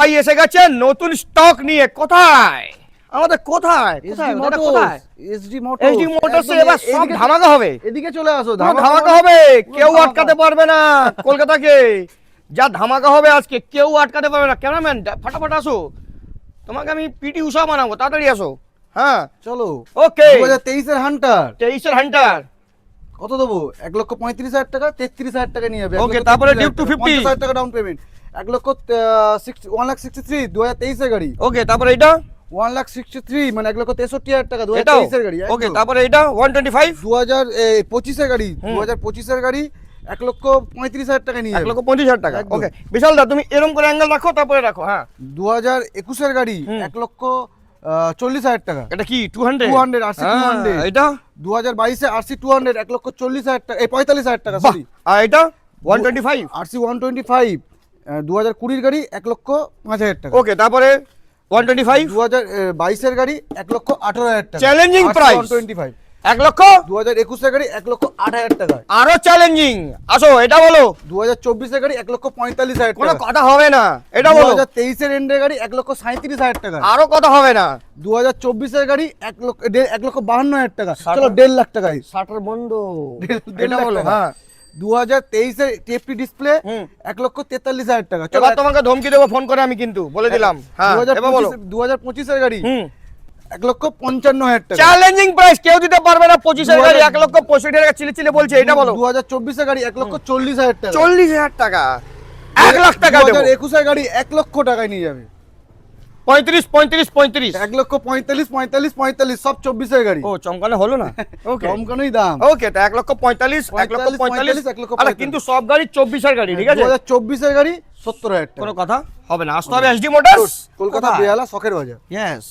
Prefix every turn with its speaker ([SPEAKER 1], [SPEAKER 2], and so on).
[SPEAKER 1] ভাই এসে গেছে নতুন স্টক নিয়ে। কোথায় আমাদের কোথায় কোথায়
[SPEAKER 2] এসডি মোটরস
[SPEAKER 1] এসডি মোটরসে এবার সব ধামাকা হবে।
[SPEAKER 2] এদিকে চলে আসো,
[SPEAKER 1] ধামাকা হবে, কেউ আটকাতে পারবে না কলকাতাকে। যা ধামাকা হবে আজকে, কেউ আটকাতে পারবে না। ক্যামেরাম্যান ফটাফট আসো, তোমাকে আমি পিটি উষা বানাবো, তাড়াতাড়ি আসো। হ্যাঁ
[SPEAKER 2] চলো।
[SPEAKER 1] ওকে
[SPEAKER 2] 2023 এর হান্টার
[SPEAKER 1] 23-এর হান্টার
[SPEAKER 2] কত দেবো? 1,35,000 টাকা, 33,000 টাকা নিয়ে যাবে।
[SPEAKER 1] ওকে, তারপরে ডিউ টু 50
[SPEAKER 2] 50,000 টাকা ডাউন পেমেন্ট। 1,63,000 2023 এর গাড়ি।
[SPEAKER 1] ওকে, তারপরে এটা
[SPEAKER 2] 1,63,000 মানে 1,63,000 টাকা
[SPEAKER 1] এটাও
[SPEAKER 2] 2023 এর গাড়ি।
[SPEAKER 1] ওকে, তারপরে এটা 125
[SPEAKER 2] 2025 এর গাড়ি, 2025 এর গাড়ি 1,35,000 টাকা নিয়ে যাবে।
[SPEAKER 1] 1,35,000 টাকা।
[SPEAKER 2] একদম।
[SPEAKER 1] ওকে বিশাল দা, তুমি এরকম করে অ্যাঙ্গেল রাখো, তারপরে রাখো। হ্যাঁ
[SPEAKER 2] 2021 এর গাড়ি 1,40,000 টাকা।
[SPEAKER 1] এটা কি 200
[SPEAKER 2] 200 RC 200।
[SPEAKER 1] এটা
[SPEAKER 2] 2022 এ RC 200 1,40,000 টাকা, 45,000 টাকা
[SPEAKER 1] বাহ।
[SPEAKER 2] সরি।
[SPEAKER 1] আর এটা 125
[SPEAKER 2] RC 125 2020 এর গাড়ি 1,05,000 টাকা।
[SPEAKER 1] ওকে, তারপরে 125
[SPEAKER 2] 2022 এর গাড়ি 1,18,000 টাকা।
[SPEAKER 1] চ্যালেঞ্জিং
[SPEAKER 2] RC
[SPEAKER 1] প্রাইস
[SPEAKER 2] 125
[SPEAKER 1] 1 লক্ষ।
[SPEAKER 2] 2021 এর গাড়ি 1,08,000 টাকা।
[SPEAKER 1] আরো চ্যালেঞ্জিং, আসো এটা বলো।
[SPEAKER 2] 2024 এর গাড়ি 1,45,000
[SPEAKER 1] কোনো
[SPEAKER 2] টাকা।
[SPEAKER 1] কথা হবে না, এটা বলো।
[SPEAKER 2] 2023 এর এন্ডের গাড়ি 1,37,000 টাকা।
[SPEAKER 1] আরো কথা হবে না।
[SPEAKER 2] 2024 এর গাড়ি 1,52,000 টাকা।
[SPEAKER 1] ষাট-
[SPEAKER 2] চলো 1.5 লাখ টাকা।
[SPEAKER 1] শাটার বন্ধ,
[SPEAKER 2] 1.5
[SPEAKER 1] এটা
[SPEAKER 2] লাখ
[SPEAKER 1] বলো।
[SPEAKER 2] টাকা।
[SPEAKER 1] হ্যাঁ
[SPEAKER 2] 2023 এর টিএফটি ডিসপ্লে
[SPEAKER 1] হুম।
[SPEAKER 2] 1,43,000 টাকা। চলো
[SPEAKER 1] এবার তোমাকে ধমকি দেবো ফোন করে, আমি কিন্তু বলে দিলাম। হ্যাঁ এবার বলো।
[SPEAKER 2] 2025 এর গাড়ি
[SPEAKER 1] হুম
[SPEAKER 2] 1,55,000 টাকা।
[SPEAKER 1] চ্যালেঞ্জিং প্রাইস, কেউ দিতে পারবে না। 25-এর গাড়ি 1,65,000 টাকা চিলে চিলে বলছে, এটা বলো।
[SPEAKER 2] 2024 এর গাড়ি 1,40,000 টাকা।
[SPEAKER 1] 40,000 টাকা, 1 লাখ টাকা দেবো।
[SPEAKER 2] 2021 এর গাড়ি 1 লক্ষ টাকায় নিয়ে যাবে।
[SPEAKER 1] 35 35 35
[SPEAKER 2] 1,45,000 সব 24 এর গাড়ি।
[SPEAKER 1] ও চমকানো হলো না। ওকে
[SPEAKER 2] কমকানোই দাম।
[SPEAKER 1] ওকে, তো 1,45,000 1,45,000
[SPEAKER 2] 1,45,000
[SPEAKER 1] আরে কিন্তু সব গাড়ি 24-এর গাড়ি, ঠিক আছে।
[SPEAKER 2] 2024 এর গাড়ি 70,000 টাকা।
[SPEAKER 1] কোনো কথা হবে না, আসতে হবে এসডি মোটরস,
[SPEAKER 2] কলকাতা বেহালা শখের বাজার।
[SPEAKER 1] ইয়েস।